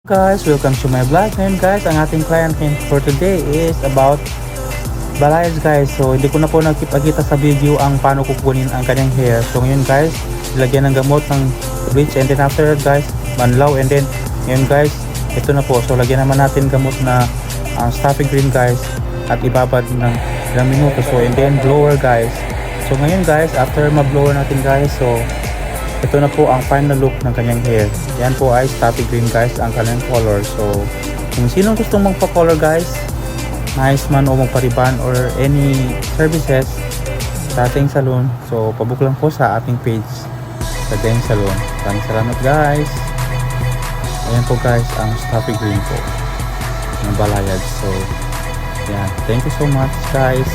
Guys, welcome to my vlog. Ngayon guys, ang ating client for today is about balayage guys. So hindi ko na po nakipagkita sa video ang paano kukunin ang kanyang hair. So ngayon guys, ilagyan ng gamot ng bleach, and then after that guys, banlaw, and then ngayon guys, ito na po. So lagyan naman natin gamot na stuffy green guys, at ibabad ng ilang minuto. So and then blower guys. So ngayon guys, after ma-blower natin guys, so ito na po ang final look ng kanyang hair. Yan po ay stuffy green guys ang kanyang color. So kung sino gustong magpa-color guys, nice man o magpariban or any services sa ating salon, so pabook lang po sa ating page sa Deng Salon. Maraming salamat guys. Ayan po guys ang stuffy green po ng balayage. So yeah, thank you so much guys.